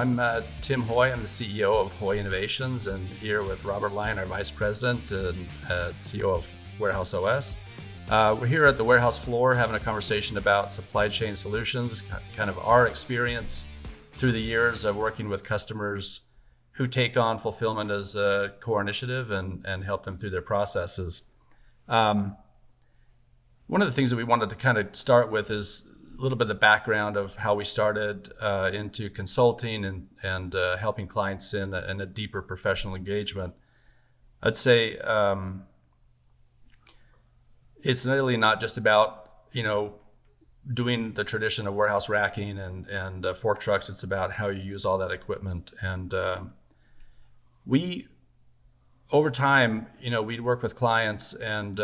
I'm Tim Hoy. I'm the CEO of Hoj Innovations, and here with Robert Lyon, our Vice President and CEO of WarehouseOS. We're here at the warehouse floor having a conversation about supply chain solutions, kind of our experience through the years of working with customers who take on fulfillment as a core initiative and help them through their processes. One of the things that we wanted to kind of start with is a little bit of the background of how we started into consulting and helping clients in a deeper professional engagement. I'd say it's really not just about, doing the tradition of warehouse racking and fork trucks. It's about how you use all that equipment. And we, over time, we'd work with clients, and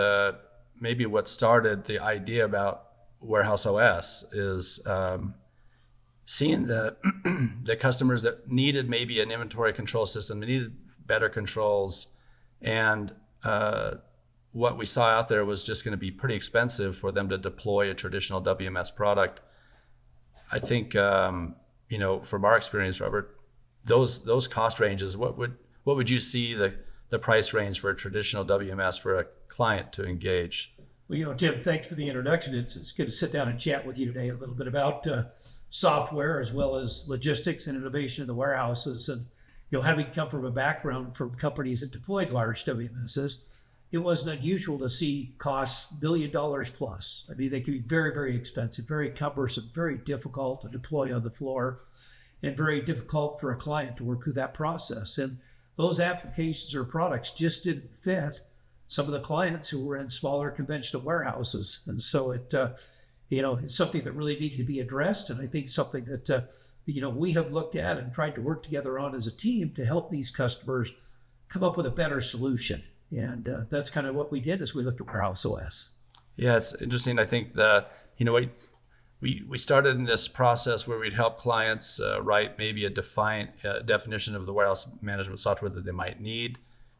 maybe what started the idea about WarehouseOS is seeing the customers that needed maybe an inventory control system, they needed better controls, and what we saw out there was just going to be pretty expensive for them to deploy a traditional WMS product. I think from our experience, Robert, those cost ranges, what would you see the price range for a traditional WMS for a client to engage? Well, Tim, thanks for the introduction. It's good to sit down and chat with you today a little bit about software as well as logistics and innovation in the warehouses. And, having come from a background from companies that deployed large WMSs, it wasn't unusual to see costs $1 billion plus. I mean, they could be very, very expensive, very cumbersome, very difficult to deploy on the floor, and very difficult for a client to work through that process. And those applications or products just didn't fit some of the clients who were in smaller conventional warehouses. And so it's something that really needed to be addressed. And I think something that, we have looked at and tried to work together on as a team to help these customers come up with a better solution. And that's kind of what we did as we looked at WarehouseOS. Yeah, it's interesting. I think that, we started in this process where we'd help clients write maybe a definition of the warehouse management software that they might need,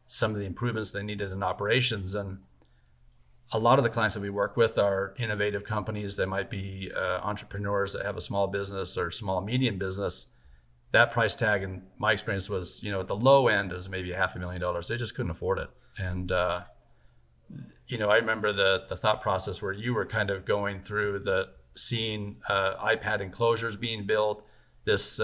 some of the improvements they needed in operations. And a lot of the clients that we work with are innovative companies. They might be entrepreneurs that have a small business or small medium business. That price tag, in my experience, was, at the low end, was maybe $500,000. They just couldn't afford it. And, I remember the thought process where you were kind of going through seeing iPad enclosures being built, this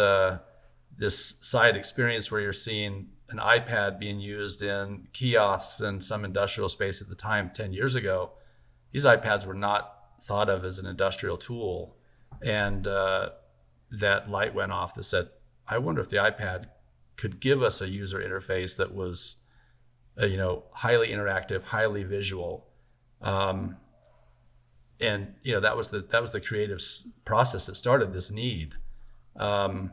side experience where you're seeing an iPad being used in kiosks in some industrial space at the time 10 years ago. These iPads were not thought of as an industrial tool. And that light went off that said, I wonder if the iPad could give us a user interface that was, highly interactive, highly visual. And that was the creative process that started this need. I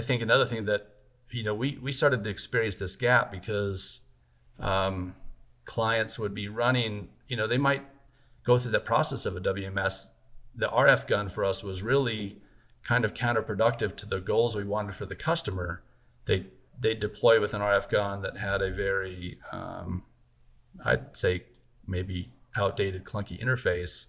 think another thing that, we started to experience this gap because clients would be running, they might go through the process of a WMS. The RF gun for us was really kind of counterproductive to the goals we wanted for the customer. They deploy with an RF gun that had a very, I'd say maybe outdated, clunky interface.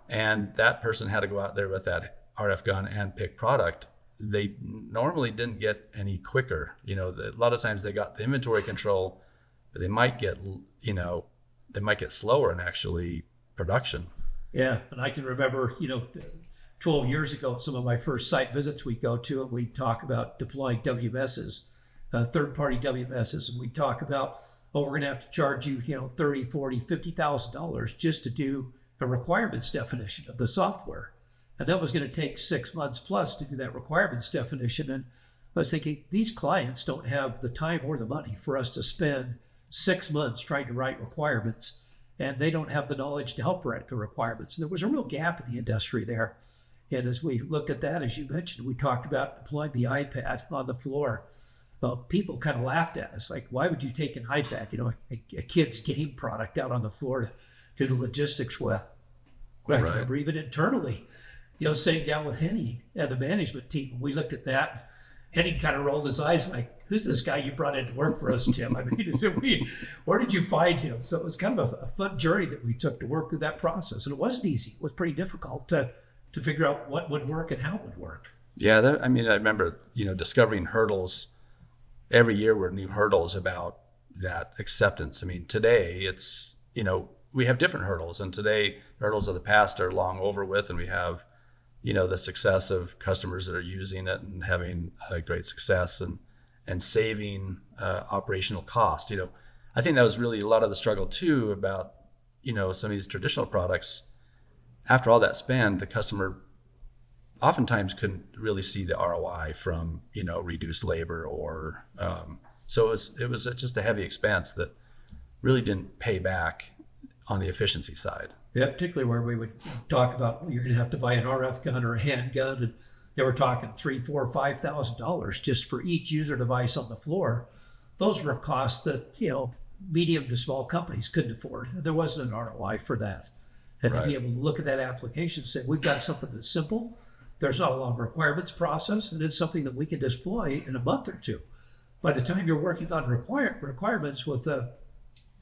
And that person had to go out there with that RF gun and pick product. They normally didn't get any quicker. A lot of times they got the inventory control, but they might get slower in actually production. Yeah, and I can remember, 12 years ago, some of my first site visits we'd go to, and we'd talk about deploying WMSs, third-party WMSs, and we'd talk about, we're going to have to charge you, $30,000, $40,000, $50,000 just to do a requirements definition of the software. And that was going to take 6 months plus to do that requirements definition. And I was thinking, these clients don't have the time or the money for us to spend 6 months trying to write requirements, and they don't have the knowledge to help write the requirements. And there was a real gap in the industry there. And as we looked at that, as you mentioned, we talked about deploying the iPad on the floor. Well, people kind of laughed at us, like, why would you take an iPad, a kid's game product out on the floor to do logistics with? Right. I remember even internally, sitting down with Henny and the management team, we looked at that. Henny kind of rolled his eyes like, who's this guy you brought in to work for us, Tim? I mean, where did you find him? So it was kind of a fun journey that we took to work through that process. And it wasn't easy. It was pretty difficult to figure out what would work and how it would work. Yeah, I mean, I remember, discovering hurdles. Every year were new hurdles about that acceptance. I mean, today it's, we have different hurdles, and today hurdles of the past are long over with, and we have, the success of customers that are using it and having great success and saving operational cost. I think that was really a lot of the struggle too about, some of these traditional products. After all that spend, the customer oftentimes couldn't really see the ROI from, reduced labor or, so it was just a heavy expense that really didn't pay back on the efficiency side. Yeah, particularly where we would talk about, well, you're going to have to buy an RF gun or a handgun, and they were talking $3,000, $4,000, $5,000 just for each user device on the floor. Those were costs that medium to small companies couldn't afford. There wasn't an ROI for that, and Right. to be able to look at that application and say, we've got something that's simple. There's not a long requirements process, and it's something that we can deploy in a month or two. By the time you're working on requirements with a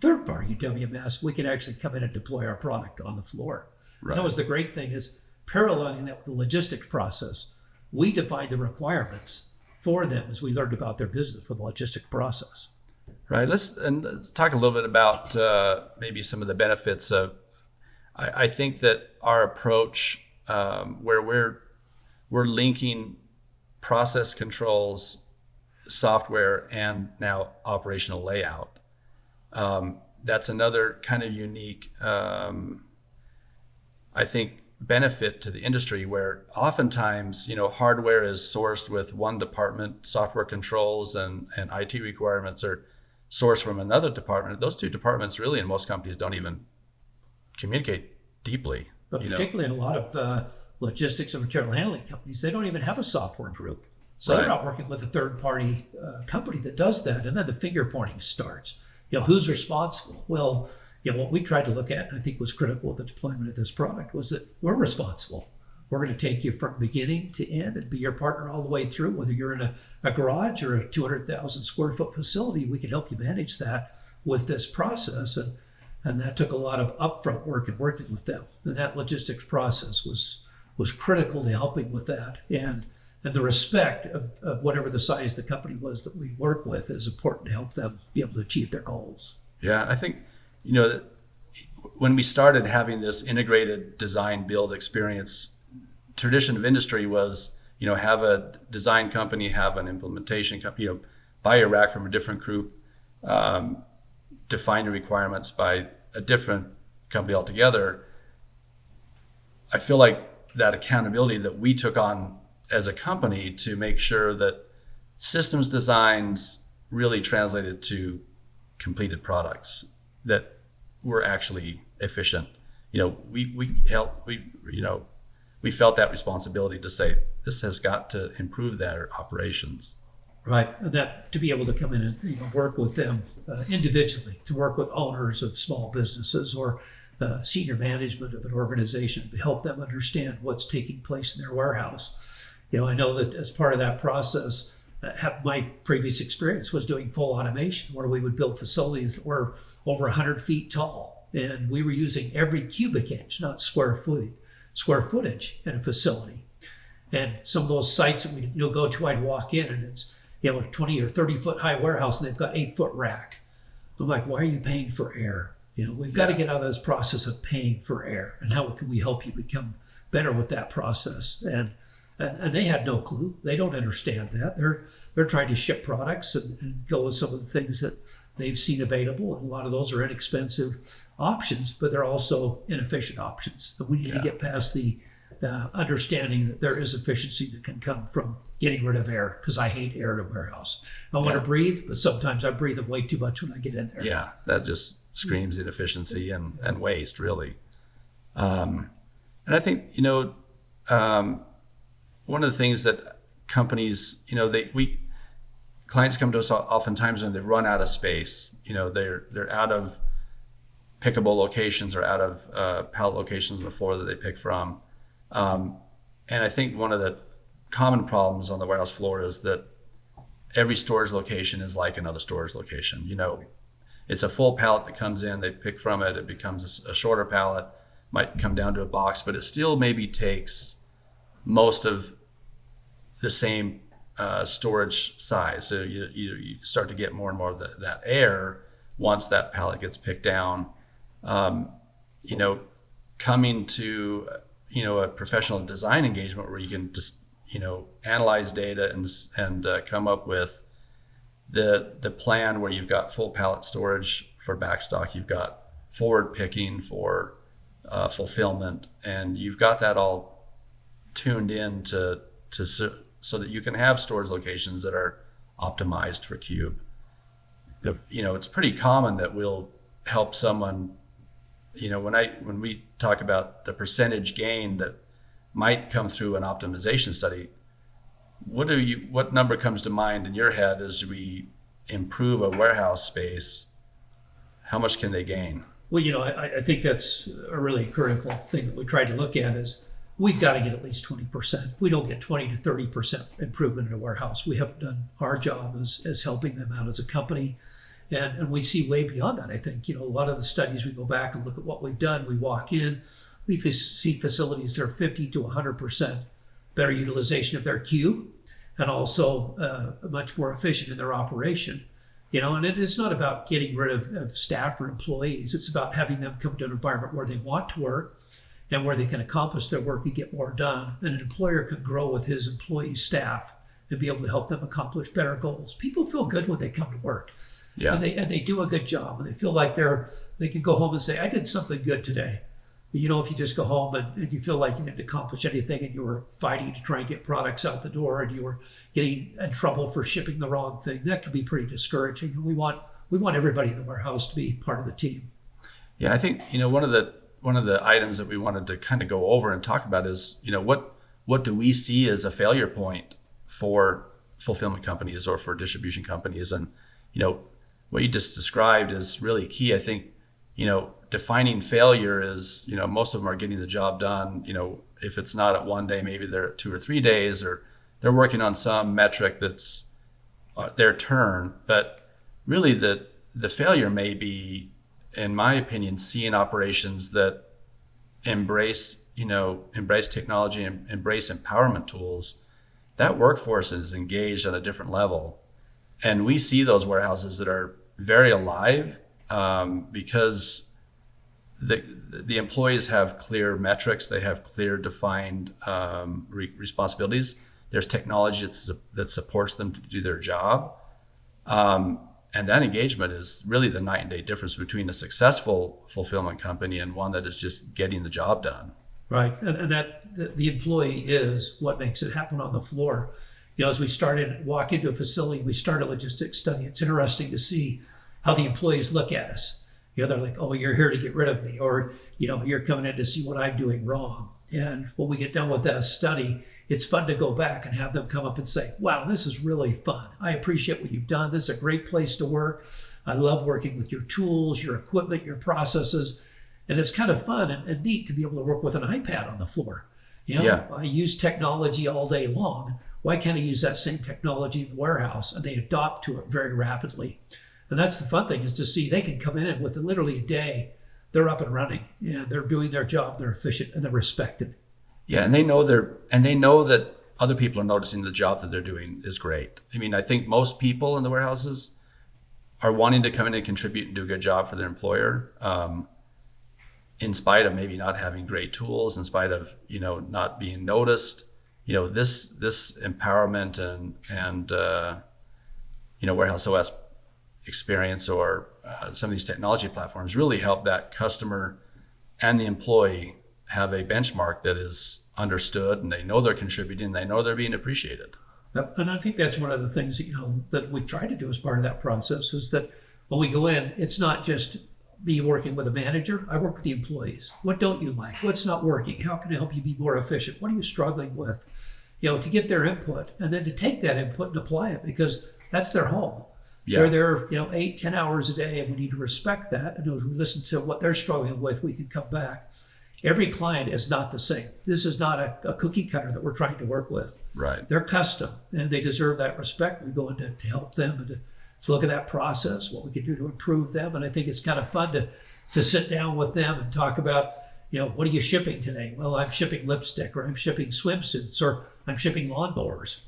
third-party WMS, we can actually come in and deploy our product on the floor. Right. That was the great thing, is paralleling that with the logistics process. We defined the requirements for them as we learned about their business with the logistic process. Right. Let's talk a little bit about maybe some of the benefits of. I think that our approach, where we're linking process controls, software, and now operational layout. That's another kind of unique, I think, benefit to the industry, where oftentimes, hardware is sourced with one department, software controls and IT requirements are sourced from another department. Those two departments really in most companies don't even communicate deeply. But particularly in a lot of logistics and material handling companies, they don't even have a software group. So they're Right. not working with a third-party company that does that. And then the finger pointing starts. Who's responsible? Well, what we tried to look at, and I think was critical of the deployment of this product, was that we're responsible. We're going to take you from beginning to end and be your partner all the way through. Whether you're in a garage or a 200,000 square foot facility, we can help you manage that with this process. And that took a lot of upfront work and working with them. And that logistics process was critical to helping with that. And the respect of whatever the size the company was that we work with is important to help them be able to achieve their goals. Yeah, I think, that when we started having this integrated design build experience, tradition of industry was, have a design company, have an implementation company, buy a rack from a different group, define the requirements by a different company altogether. I feel like that accountability that we took on as a company to make sure that systems designs really translated to completed products that were actually efficient. We felt that responsibility to say this has got to improve their operations. Right, and that to be able to come in and work with them individually, to work with owners of small businesses or senior management of an organization, to help them understand what's taking place in their warehouse. I know that as part of that process, my previous experience was doing full automation, where we would build facilities that were over 100 feet tall, and we were using every cubic inch, not square footage in a facility. And some of those sites that we go to, I'd walk in and it's a 20 or 30 foot high warehouse and they've got 8-foot rack. I'm like, why are you paying for air? We've got to get out of this process of paying for air, and how can we help you become better with that process? And they had no clue. They don't understand that. They're trying to ship products and go with some of the things that they've seen available, and a lot of those are inexpensive options, but they're also inefficient options. So we need to get past the understanding that there is efficiency that can come from getting rid of air, because I hate air in a warehouse. I want to breathe, but sometimes I breathe way too much when I get in there. Yeah, that just screams inefficiency and waste, really. And I think, one of the things that companies, clients come to us oftentimes when they've run out of space. They're out of pickable locations or out of pallet locations on the floor that they pick from. And I think one of the common problems on the warehouse floor is that every storage location is like another storage location. It's a full pallet that comes in, they pick from it, it becomes a shorter pallet, might come down to a box, but it still maybe takes most of the same storage size. So you start to get more and more of that air once that pallet gets picked down. Coming to a professional design engagement where you can just analyze data and come up with the plan where you've got full pallet storage for backstock, you've got forward picking for fulfillment, and you've got that all tuned in so that you can have storage locations that are optimized for cube. Yep. It's pretty common that we'll help someone. When we talk about the percentage gain that might come through an optimization study, what number comes to mind in your head as we improve a warehouse space? How much can they gain? Well, I think that's a really critical thing that we try to look at is we've got to get at least 20%. We don't get 20 to 30% improvement in a warehouse. We haven't done our job as helping them out as a company. And we see way beyond that. I think, a lot of the studies, we go back and look at what we've done. We walk in, we see facilities that are 50 to 100% better utilization of their cube, and also much more efficient in their operation. And it's not about getting rid of staff or employees. It's about having them come to an environment where they want to work and where they can accomplish their work and get more done. And an employer can grow with his employees' staff and be able to help them accomplish better goals. People feel good when they come to work. Yeah. And they do a good job, and they feel like they can go home and say, I did something good today. But if you just go home and you feel like you didn't accomplish anything, and you were fighting to try and get products out the door, and you were getting in trouble for shipping the wrong thing, that can be pretty discouraging. And we want everybody in the warehouse to be part of the team. Yeah, I think one of the items that we wanted to kind of go over and talk about is what do we see as a failure point for fulfillment companies or for distribution companies, and what you just described is really key. I think, defining failure is, most of them are getting the job done. If it's not at one day, maybe they're at 2 or 3 days, or they're working on some metric that's their turn. But really the failure may be, in my opinion, seeing operations that embrace technology and embrace empowerment tools. That workforce is engaged on a different level. And we see those warehouses that are very alive because the employees have clear metrics, they have clear defined responsibilities. There's technology that supports them to do their job. And that engagement is really the night and day difference between a successful fulfillment company and one that is just getting the job done. Right, and that the employee is what makes it happen on the floor. As we walk into a facility, we start a logistics study. It's interesting to see how the employees look at us. They're like, oh, you're here to get rid of me, or, you're coming in to see what I'm doing wrong. And when we get done with that study, it's fun to go back and have them come up and say, wow, this is really fun. I appreciate what you've done. This is a great place to work. I love working with your tools, your equipment, your processes. And it's kind of fun and neat to be able to work with an iPad on the floor. Yeah. I use technology all day long. Why can't I use that same technology in the warehouse? And they adopt to it very rapidly. And that's the fun thing, is to see they can come in and with literally a day, they're up and running. Yeah, they're doing their job, they're efficient, and they're respected. Yeah, and they know that other people are noticing the job that they're doing is great. I mean, I think most people in the warehouses are wanting to come in and contribute and do a good job for their employer, in spite of maybe not having great tools, in spite of not being noticed. This empowerment and WarehouseOS experience or some of these technology platforms really help that customer and the employee have a benchmark that is understood, and they know they're contributing, and they know they're being appreciated. Yep. And I think that's one of the things that we try to do as part of that process, is that when we go in, it's not just me working with a manager. I work with the employees. What don't you like? What's not working? How can I help you be more efficient? What are you struggling with? To get their input, and then to take that input and apply it, because that's their home. Yeah. They're there, 8-10 hours a day, and we need to respect that. And as we listen to what they're struggling with, we can come back. Every client is not the same. This is not a cookie cutter that we're trying to work with. Right. They're custom, and they deserve that respect. We go in to help them and to look at that process, what we can do to improve them. And I think it's kind of fun to sit down with them and talk about, what are you shipping today? Well, I'm shipping lipstick, or I'm shipping swimsuits, or I'm shipping lawnmowers.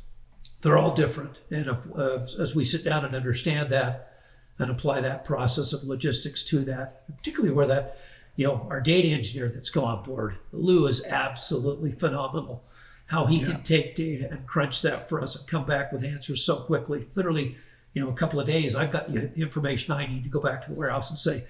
They're all different. And as we sit down and understand that and apply that process of logistics to that, particularly where that, our data engineer that's come on board, Lou, is absolutely phenomenal. How he can take data and crunch that for us and come back with answers so quickly. Literally, a couple of days, I've got the information I need to go back to the warehouse and say,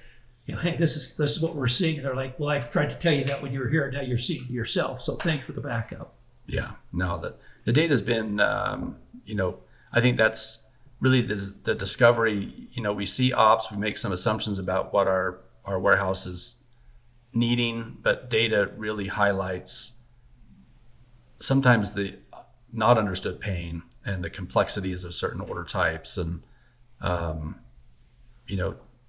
hey, this is what we're seeing. And they're like, well, I tried to tell you that when you were here, now you're seeing it yourself. So thanks for the backup. Yeah, no, the data's been, I think that's really the discovery. We see ops, we make some assumptions about what our warehouse is needing, but data really highlights sometimes the not understood pain and the complexities of certain order types, and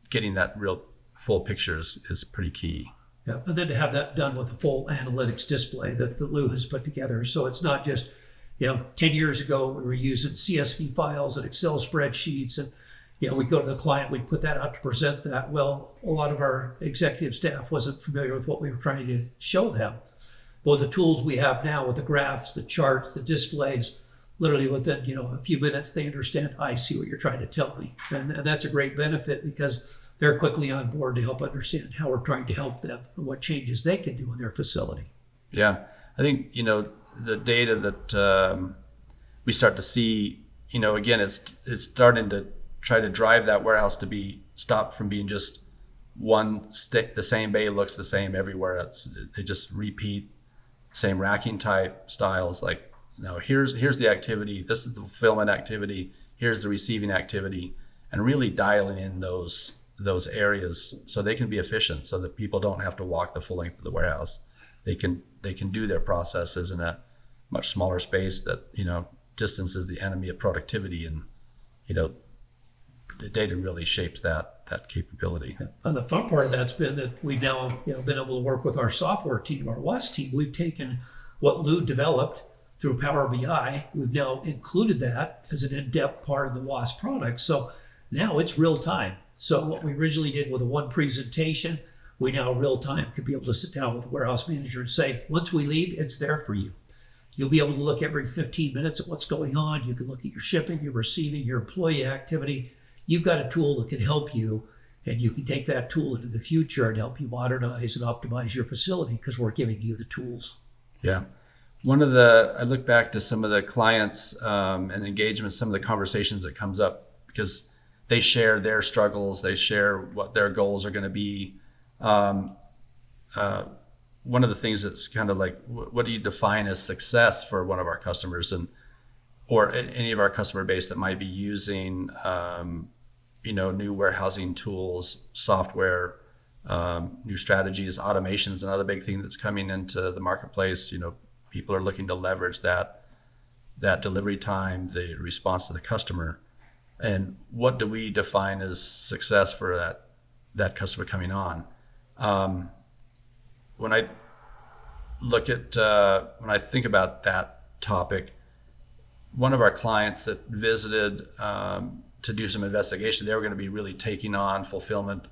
getting that real full picture is pretty key. Yeah, and then to have that done with a full analytics display that Lou has put together, so it's not just 10 years ago we were using CSV files and Excel spreadsheets, and we'd go to the client, we'd put that out to present that. Well, a lot of our executive staff wasn't familiar with what we were trying to show them. Well, the tools we have now with the graphs, the charts, the displays, literally within a few minutes they understand, I see what you're trying to tell me. And that's a great benefit because they're quickly on board to help understand how we're trying to help them and what changes they can do in their facility. Yeah, I think, the data that we start to see, again, it's starting to try to drive that warehouse to be stopped from being just one stick, the same bay looks the same everywhere. They just repeat same racking type styles. Like, here's the activity, this is the fulfillment activity, here's the receiving activity, and really dialing in those areas so they can be efficient, so that people don't have to walk the full length of the warehouse. They can do their processes in a much smaller space. That distance is the enemy of productivity, and the data really shapes that capability. And the fun part of that's been that we've now been able to work with our software team, our WAS team. We've taken what Lou developed through Power BI. We've now included that as an in-depth part of the WAS product. So now it's real time. So what we originally did with a one presentation, we now real time could be able to sit down with the warehouse manager and say, once we leave, it's there for you. You'll be able to look every 15 minutes at what's going on. You can look at your shipping, your receiving, your employee activity. You've got a tool that can help you, and you can take that tool into the future and help you modernize and optimize your facility because we're giving you the tools. Yeah. I look back to some of the clients and engagements, some of the conversations that comes up, because they share their struggles, they share what their goals are going to be. One of the things that's kind of like, what do you define as success for one of our customers, or any of our customer base that might be using, new warehousing tools, software, new strategies, automation is another big thing that's coming into the marketplace. People are looking to leverage that delivery time, the response to the customer. And what do we define as success for that customer coming on? When I think about that topic, one of our clients that visited to do some investigation, they were going to be really taking on fulfillment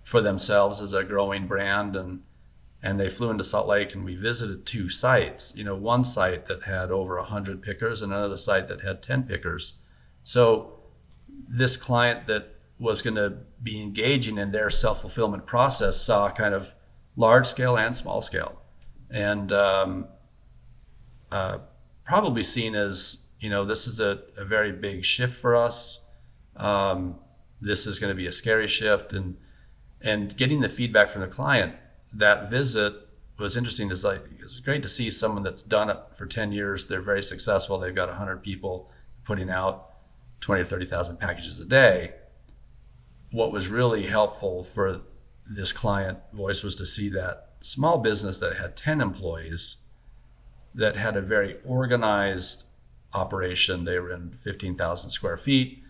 for themselves as a growing brand, and they flew into Salt Lake, and we visited two sites. One site that had over 100 pickers and another site that had 10 pickers. So this client that was going to be engaging in their self-fulfillment process saw kind of large scale and small scale, and probably seen as, this is a very big shift for us. This is going to be a scary shift, and getting the feedback from the client. That visit was interesting. It's great to see someone that's done it for 10 years. They're very successful. They've got 100 people putting out 20 or 30,000 packages a day. What was really helpful for this client voice was to see that small business that had 10 employees, that had a very organized operation. They were in 15,000 square feet,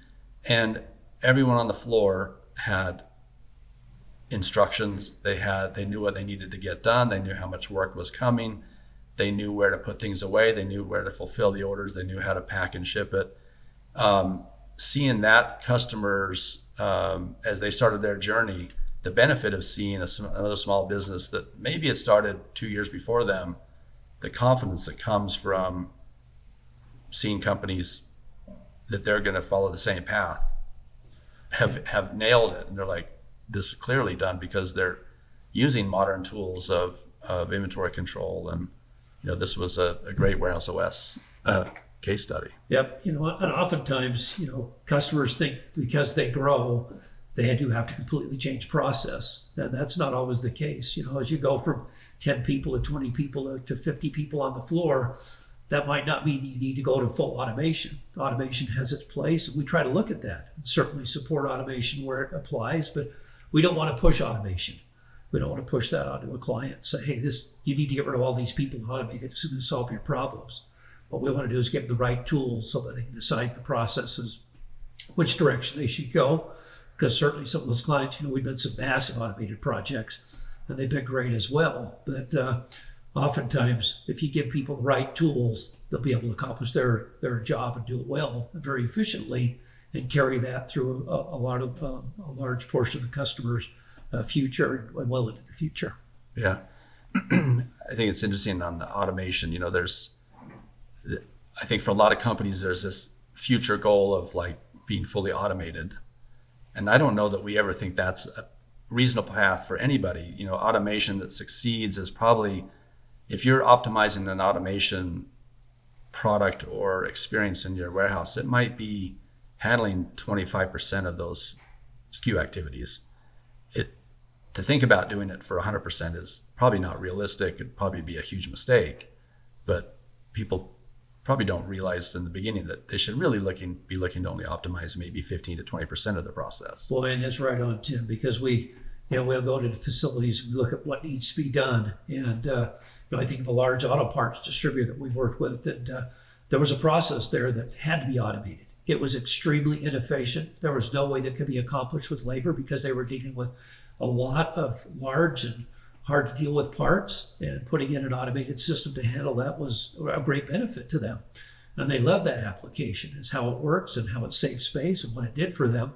and everyone on the floor had instructions. They knew what they needed to get done. They knew how much work was coming. They knew where to put things away. They knew where to fulfill the orders. They knew how to pack and ship it. Seeing that customers, as they started their journey, the benefit of seeing another small business that maybe it started 2 years before them, the confidence that comes from seen companies that they're going to follow the same path have nailed it, and they're like, this is clearly done because they're using modern tools of inventory control. And this was a great WarehouseOS case study. Yep. And oftentimes, customers think because they grow, they do have to completely change process. And that's not always the case. As you go from 10 people to 20 people to 50 people on the floor, that might not mean that you need to go to full automation. Automation has its place, and we try to look at that and certainly support automation where it applies, but we don't want to push automation. We don't want to push that onto a client and say, hey, you need to get rid of all these people and automate it. It's going to solve your problems. What we want to do is give them the right tools so that they can decide the processes, which direction they should go. Because certainly some of those clients, we've done some massive automated projects, and they've been great as well. But oftentimes, if you give people the right tools, they'll be able to accomplish their job and do it well, and very efficiently, and carry that through a large portion of the customer's future and well into the future. Yeah. I think it's interesting on the automation. I think for a lot of companies, there's this future goal of like being fully automated. And I don't know that we ever think that's a reasonable path for anybody. Automation that succeeds is probably, if you're optimizing an automation product or experience in your warehouse, it might be handling 25% of those SKU activities. To think about doing it for 100% is probably not realistic. It'd probably be a huge mistake. But people probably don't realize in the beginning that they should really be looking to only optimize maybe 15 to 20% of the process. Boy, and that's right on, Tim, because we'll go to the facilities and we look at what needs to be done. And I think of a large auto parts distributor that we've worked with, and there was a process there that had to be automated. It was extremely inefficient. There was no way that could be accomplished with labor because they were dealing with a lot of large and hard to deal with parts, and putting in an automated system to handle that was a great benefit to them. And they loved that application, is how it works and how it saved space and what it did for them.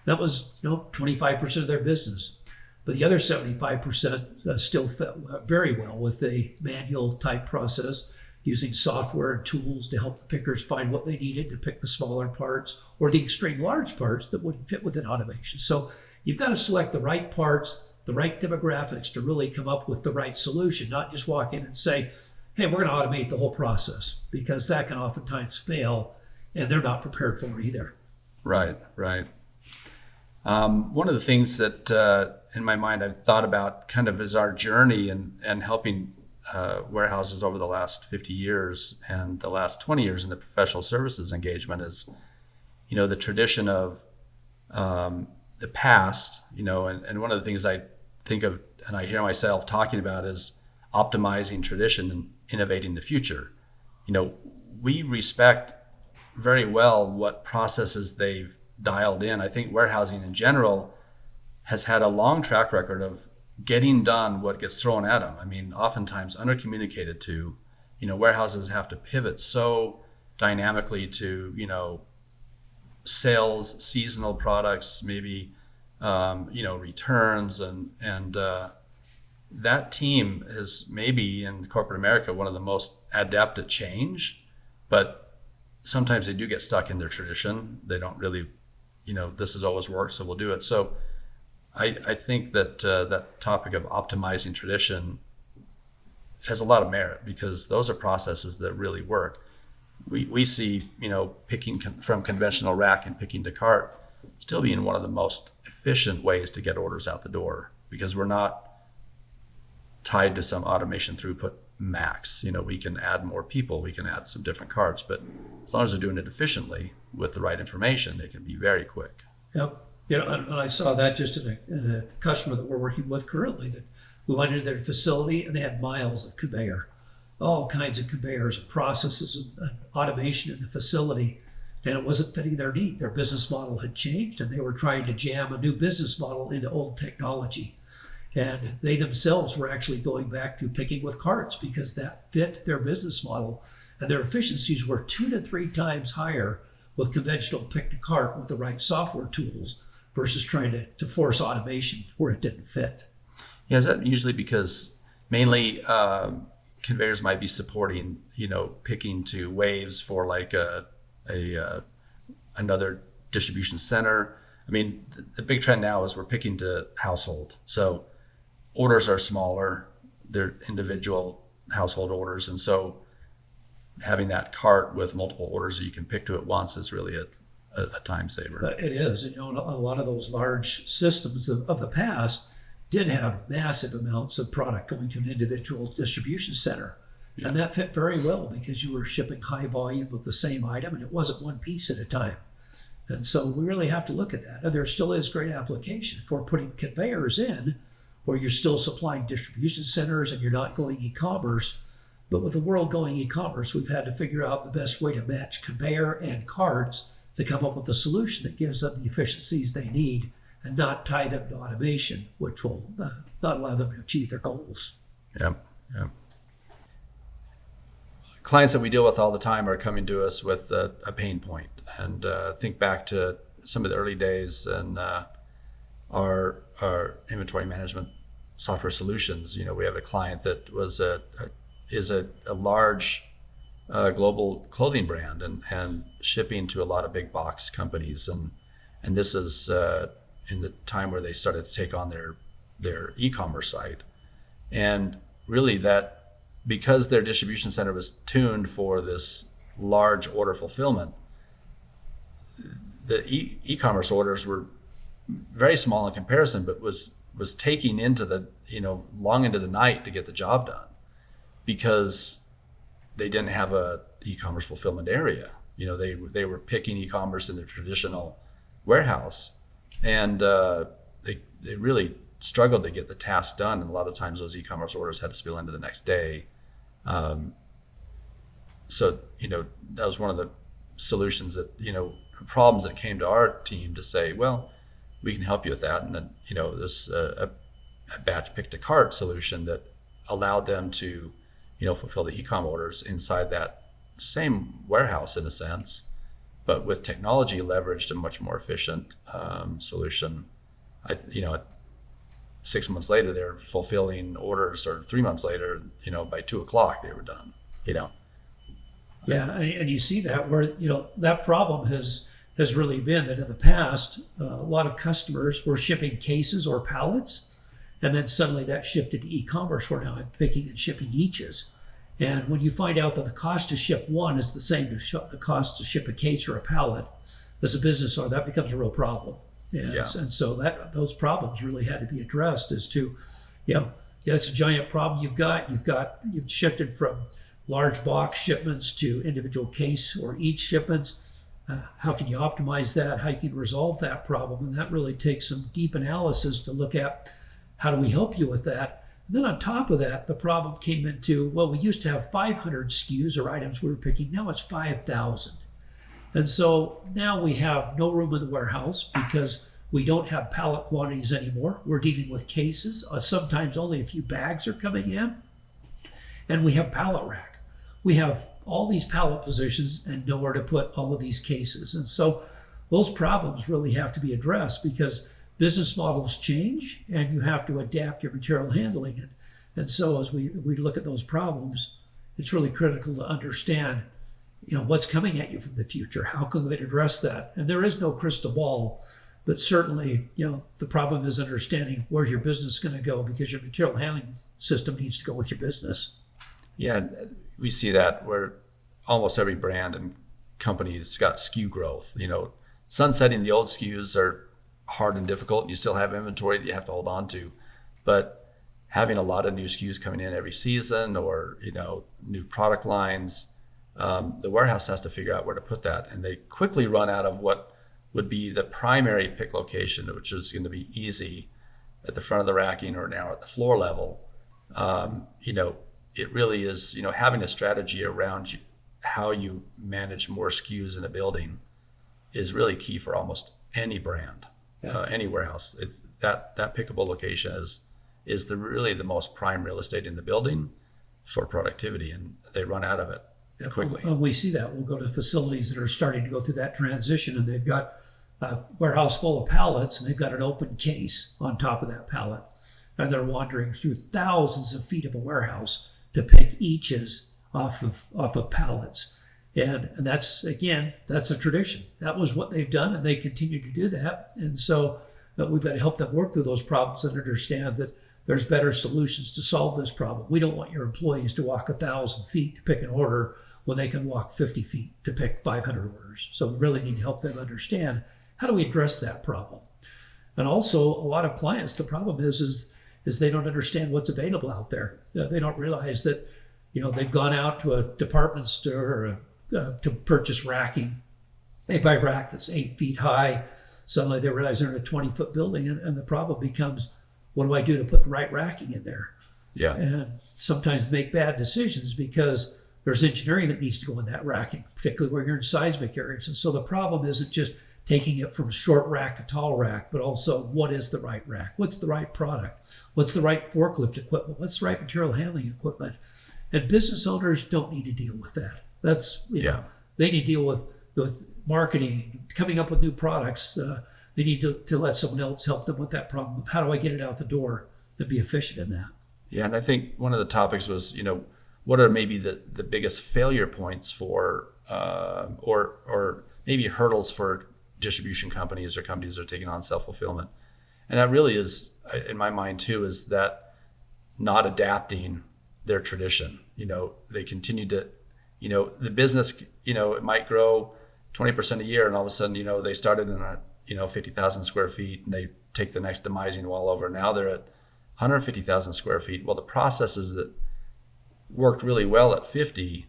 That was 25% of their business. But the other 75% still fit very well with a manual type process, using software and tools to help the pickers find what they needed to pick the smaller parts or the extreme large parts that wouldn't fit within automation. So you've got to select the right parts, the right demographics to really come up with the right solution, not just walk in and say, hey, we're going to automate the whole process, because that can oftentimes fail and they're not prepared for it either. Right. One of the things that in my mind I've thought about kind of is our journey and helping warehouses over the last 50 years and the last 20 years in the professional services engagement is, the tradition of the past, and one of the things I think of and I hear myself talking about is optimizing tradition and innovating the future. We respect very well what processes they've dialed in. I think warehousing in general has had a long track record of getting done what gets thrown at them. I mean, oftentimes undercommunicated to. Warehouses have to pivot so dynamically to, sales, seasonal products, maybe, returns, and that team is maybe in corporate America one of the most adept at change, but sometimes they do get stuck in their tradition. They don't really, this has always worked, so we'll do it. So I think that that topic of optimizing tradition has a lot of merit, because those are processes that really work. We see, picking from conventional rack and picking to cart still being one of the most efficient ways to get orders out the door, because we're not tied to some automation throughput max. We can add more people, we can add some different carts, but as long as they're doing it efficiently with the right information, they can be very quick. Yep. And I saw that just in a customer that we're working with currently, that we went into their facility and they had miles of conveyor, all kinds of conveyors and processes and automation in the facility, and it wasn't fitting their need. Their business model had changed, and they were trying to jam a new business model into old technology. And they themselves were actually going back to picking with carts because that fit their business model, and their efficiencies were 2 to 3 times higher with conventional pick to cart with the right software tools versus trying to force automation where it didn't fit. Yeah, is that usually because mainly conveyors might be supporting, picking to waves for like another distribution center. I mean, the big trend now is we're picking to household. So orders are smaller, they're individual household orders. And so having that cart with multiple orders that you can pick to at once is really a time saver. It is. A lot of those large systems of the past did have massive amounts of product going to an individual distribution center. Yeah. And that fit very well because you were shipping high volume of the same item and it wasn't one piece at a time. And so we really have to look at that. And there still is great application for putting conveyors in where you're still supplying distribution centers and you're not going e-commerce. But with the world going e-commerce, we've had to figure out the best way to match conveyor and carts to come up with a solution that gives them the efficiencies they need and not tie them to automation, which will not allow them to achieve their goals. Yeah. Clients that we deal with all the time are coming to us with a pain point. And think back to some of the early days and our inventory management software solutions. We have a client that is a large global clothing brand and shipping to a lot of big box companies. And this is in the time where they started to take on their e-commerce site. And really that, because their distribution center was tuned for this large order fulfillment, the e-commerce orders were very small in comparison, but was taking into the, long into the night to get the job done because they didn't have a e-commerce fulfillment area. They were picking e-commerce in the traditional warehouse, and they really struggled to get the task done. And a lot of times those e-commerce orders had to spill into the next day. So that was one of the solutions that, problems that came to our team to say, well, we can help you with that. And then, this a batch pick to cart solution that allowed them to, fulfill the e-com orders inside that same warehouse in a sense, but with technology leveraged a much more efficient solution. 6 months later, they're fulfilling orders, or 3 months later, by 2:00 they were done. Yeah, and you see that where that problem has really been that in the past, a lot of customers were shipping cases or pallets, and then suddenly that shifted to e-commerce where now I'm picking and shipping eaches. And when you find out that the cost to ship one is the same to the cost to ship a case or a pallet, as a business owner, that becomes a real problem. And so those problems really had to be addressed as to, it's a giant problem you've shifted from large box shipments to individual case or each shipments. How can you optimize that? How you can resolve that problem? And that really takes some deep analysis to look at how do we help you with that. And then on top of that, the problem came into, well, we used to have 500 SKUs or items we were picking. Now it's 5,000. And so now we have no room in the warehouse because we don't have pallet quantities anymore. We're dealing with cases. Sometimes only a few bags are coming in. And we have pallet rack. We have all these pallet positions and nowhere to put all of these cases. And so those problems really have to be addressed because business models change and you have to adapt your material handling. And so as we look at those problems, it's really critical to understand what's coming at you from the future. How can we address that? And there is no crystal ball, but certainly, the problem is understanding where's your business going to go because your material handling system needs to go with your business. Yeah, we see that where almost every brand and company has got SKU growth. Sunsetting the old SKUs are hard and difficult, and you still have inventory that you have to hold on to. But having a lot of new SKUs coming in every season or, new product lines, the warehouse has to figure out where to put that. And they quickly run out of what would be the primary pick location, which is going to be easy at the front of the racking or now at the floor level. It really is, having a strategy around how you manage more SKUs in a building is really key for almost any brand, any warehouse. It's that pickable location is really the most prime real estate in the building for productivity, and they run out of it quickly. We see that. We'll go to facilities that are starting to go through that transition, and they've got a warehouse full of pallets, and they've got an open case on top of that pallet, and they're wandering through thousands of feet of a warehouse to pick eaches off of pallets. And that's a tradition. That was what they've done, and they continue to do that. And so we've got to help them work through those problems and understand that there's better solutions to solve this problem. We don't want your employees to walk 1,000 feet to pick an order when they can walk 50 feet to pick 500 orders. So we really need to help them understand, how do we address that problem? And also, a lot of clients, the problem is they don't understand what's available out there. They don't realize that, they've gone out to a department store to purchase racking. They buy a rack that's 8 feet high. Suddenly they realize they're in a 20-foot building, and the problem becomes, what do I do to put the right racking in there? Yeah. And sometimes make bad decisions because there's engineering that needs to go in that racking, particularly where you're in seismic areas. And so the problem isn't just taking it from short rack to tall rack, but also, what is the right rack? What's the right product? What's the right forklift equipment? What's the right material handling equipment? And business owners don't need to deal with that. That's, they need to deal with marketing, coming up with new products. They need to let someone else help them with that problem. How do I get it out the door and be efficient in that? Yeah, and I think one of the topics was, what are maybe the biggest failure points for, or maybe hurdles for distribution companies or companies that are taking on self-fulfillment. And that really is, in my mind too, is that not adapting their tradition. They continue to, the business, it might grow 20% a year, and all of a sudden, they started in 50,000 square feet, and they take the next demising wall over. Now they're at 150,000 square feet. Well, the processes that worked really well at 50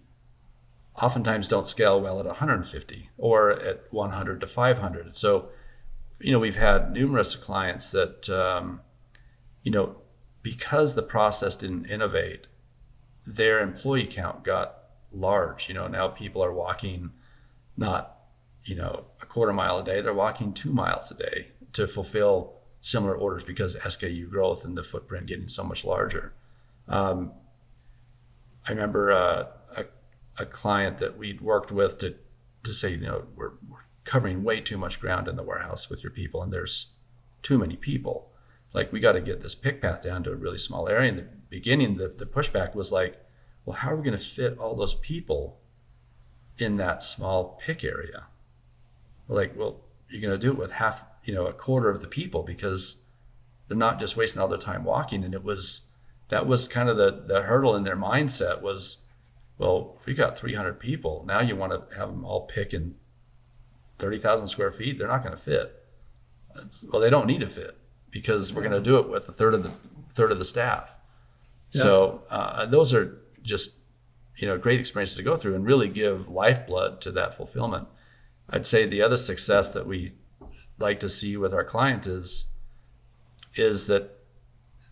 oftentimes don't scale well at 150 or at 100 to 500. So, we've had numerous clients that, because the process didn't innovate, their employee count got large. Now people are walking not, a quarter mile a day, they're walking 2 miles a day to fulfill similar orders because SKU growth and the footprint getting so much larger. I remember a client that we'd worked with to say, we're covering way too much ground in the warehouse with your people, and there's too many people. Like, we got to get this pick path down to a really small area. In the beginning, the pushback was like, well, how are we going to fit all those people in that small pick area? We're like, well, you're going to do it with half, a quarter of the people, because they're not just wasting all their time walking. And that was kind of the hurdle in their mindset was, well, if we got 300 people, now you want to have them all pick in 30,000 square feet, they're not going to fit. Well, they don't need to fit, because we're going to do it with a third of the staff. Yeah. So those are just, great experiences to go through and really give lifeblood to that fulfillment. I'd say the other success that we like to see with our client is that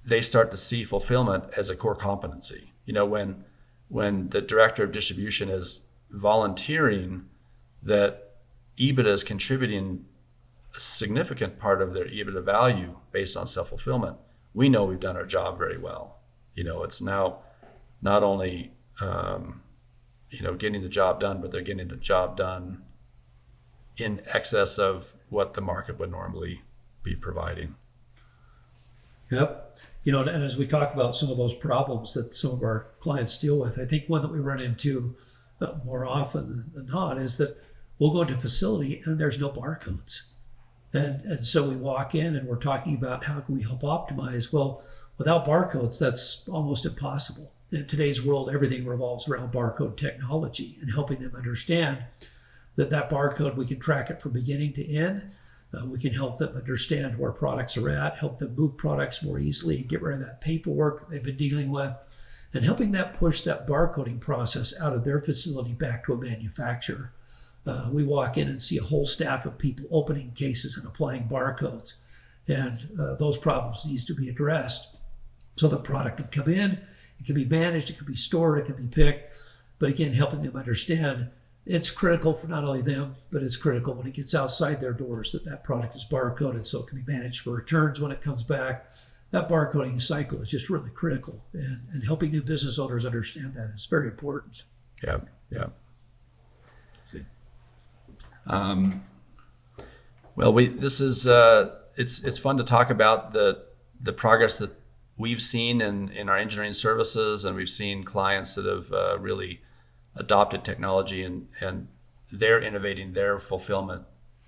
they start to see fulfillment as a core competency. When the director of distribution is volunteering that EBITDA is contributing a significant part of their EBITDA value based on self-fulfillment, we know we've done our job very well. It's now not only getting the job done, but they're getting the job done in excess of what the market would normally be providing. Yep. And as we talk about some of those problems that some of our clients deal with, I think one that we run into more often than not is that we'll go into a facility and there's no barcodes. And so we walk in and we're talking about how can we help optimize. Well, without barcodes, that's almost impossible. In today's world, everything revolves around barcode technology and helping them understand that barcode, we can track it from beginning to end. We can help them understand where products are at, help them move products more easily, and get rid of that paperwork that they've been dealing with, and helping that push that barcoding process out of their facility back to a manufacturer. We walk in and see a whole staff of people opening cases and applying barcodes, and those problems needs to be addressed so the product can come in, it can be managed, it can be stored, it can be picked, but again, helping them understand it's critical for not only them, but it's critical when it gets outside their doors that product is barcoded so it can be managed for returns when it comes back. That barcoding cycle is just really critical, and helping new business owners understand that is very important. Yeah. Well, this is it's fun to talk about the progress that we've seen in our engineering services, and we've seen clients that have really adopted technology, and they're innovating their fulfillment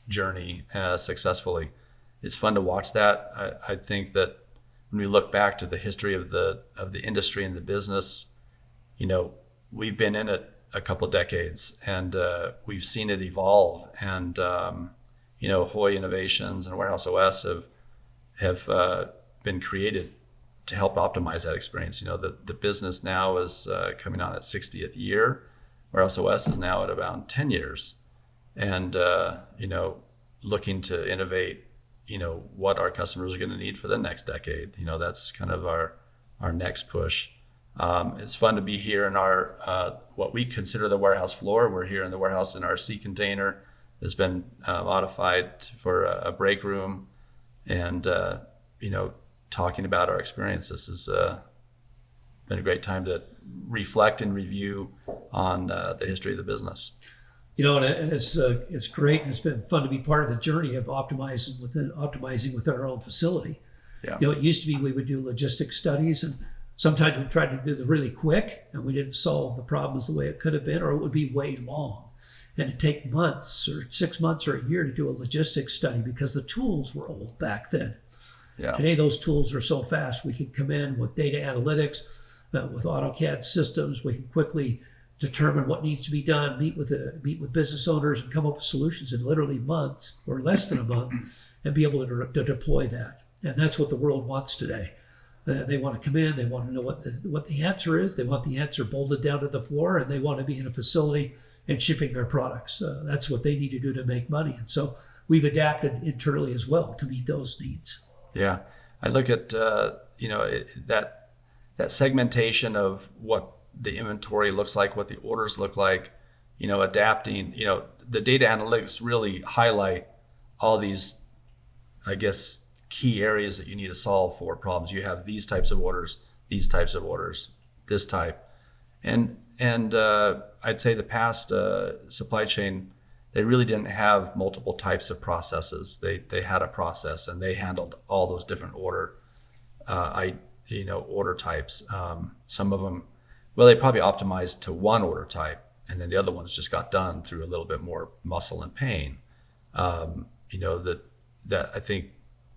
journey successfully. It's fun to watch that. I think that when we look back to the history of the industry and the business, we've been in it a couple of decades, and we've seen it evolve. And Hoj Innovations and WarehouseOS have been created to help optimize that experience. The business now is coming on its 60th year. WarehouseOS is now at about 10 years, and looking to innovate. What our customers are going to need for the next decade. That's kind of our next push. It's fun to be here in our what we consider the warehouse floor. We're here in the warehouse in our sea container. It's been modified for a break room, and talking about our experiences has been a great time to reflect and review on the history of the business. And it's great, and it's been fun to be part of the journey of optimizing within our own facility. Yeah. It used to be we would do logistics studies, and sometimes we tried to do them really quick, and we didn't solve the problems the way it could have been, or it would be way long, and to take months or 6 months or a year to do a logistics study because the tools were old back then. Yeah. Today, those tools are so fast. We can come in with data analytics, with AutoCAD systems. We can quickly determine what needs to be done, meet with business owners, and come up with solutions in literally months or less than a month, and be able to deploy that. And that's what the world wants today. They want to come in, they want to know what the answer is, they want the answer bolted down to the floor, and they want to be in a facility and shipping their products. That's what they need to do to make money. And so we've adapted internally as well to meet those needs. Yeah, I look at that segmentation of what the inventory looks like, what the orders look like, adapting. The data analytics really highlight all these, I guess, key areas that you need to solve for problems. You have these types of orders, these types of orders, this type, and I'd say the past supply chain, they really didn't have multiple types of processes. They had a process, and they handled all those different order types. Some of them, well, they probably optimized to one order type, and then the other ones just got done through a little bit more muscle and pain. That I think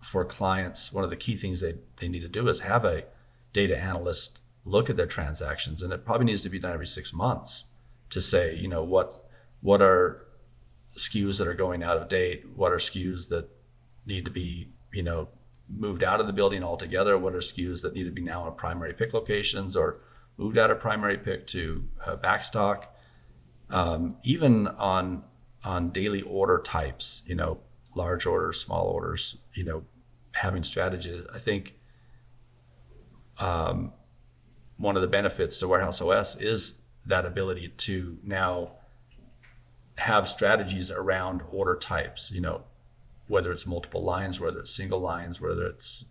for clients, one of the key things they need to do is have a data analyst look at their transactions, and it probably needs to be done every 6 months to say, what are SKUs that are going out of date, what are SKUs that need to be, moved out of the building altogether, what are SKUs that need to be now in primary pick locations or moved out of primary pick to backstock. Even on daily order types, large orders, small orders, having strategies. I think one of the benefits to WarehouseOS is that ability to now have strategies around order types, whether it's multiple lines, whether it's single lines, whether it's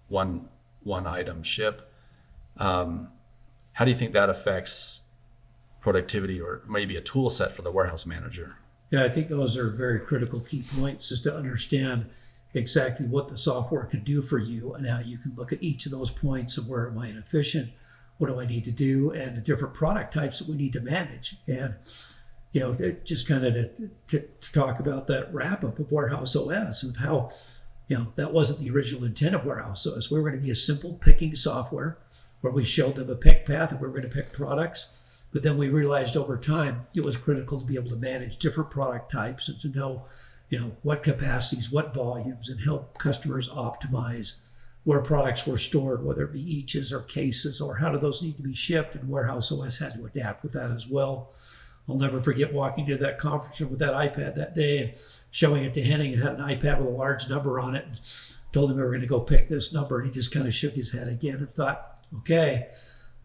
one item ship. How do you think that affects productivity, or maybe a tool set for the warehouse manager? Yeah, I think those are very critical key points, is to understand exactly what the software can do for you, and how you can look at each of those points of where am I inefficient, what do I need to do, and the different product types that we need to manage. And just kind of to talk about that wrap up of WarehouseOS and how that wasn't the original intent of WarehouseOS. We were going to be a simple picking software where we showed them a pick path and we were going to pick products. But then we realized over time it was critical to be able to manage different product types and to know, what capacities, what volumes, and help customers optimize where products were stored, whether it be eaches or cases, or how do those need to be shipped. And WarehouseOS had to adapt with that as well. I'll never forget walking to that conference room with that iPad that day and showing it to Henning. It had an iPad with a large number on it, and told him we were going to go pick this number. And he just kind of shook his head again and thought, okay.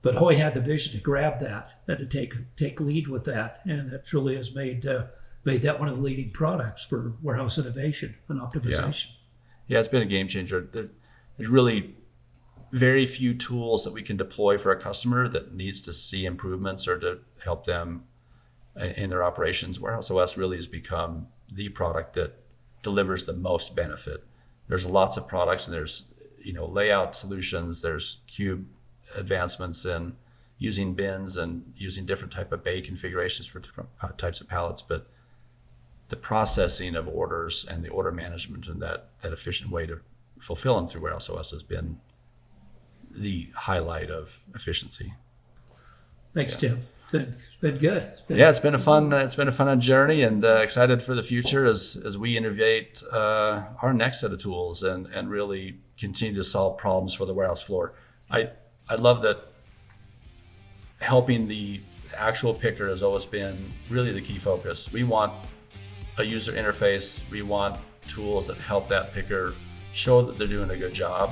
But Hoj had the vision to grab that and to take lead with that. And that truly has made that one of the leading products for warehouse innovation and optimization. Yeah, it's been a game changer. There's really very few tools that we can deploy for a customer that needs to see improvements or to help them in their operations. WarehouseOS really has become the product that delivers the most benefit. There's lots of products, and there's layout solutions. There's cube advancements in using bins and using different type of bay configurations for different types of pallets. But the processing of orders and the order management and that efficient way to fulfill them through WarehouseOS has been the highlight of efficiency. Thanks, Tim. It's been good. It's been a fun journey, and excited for the future as we innovate our next set of tools and really continue to solve problems for the warehouse floor. I love that helping the actual picker has always been really the key focus. We want a user interface. We want tools that help that picker show that they're doing a good job,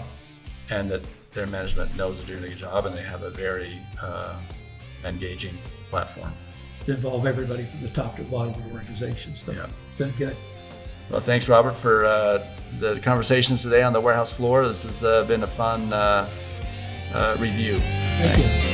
and that their management knows they're doing a good job, and they have a very engaging platform. To involve everybody from the top to the bottom of the organization. So Yeah. been good. Well, thanks, Robert, for the conversations today on the warehouse floor. This has been a fun review. Thank you.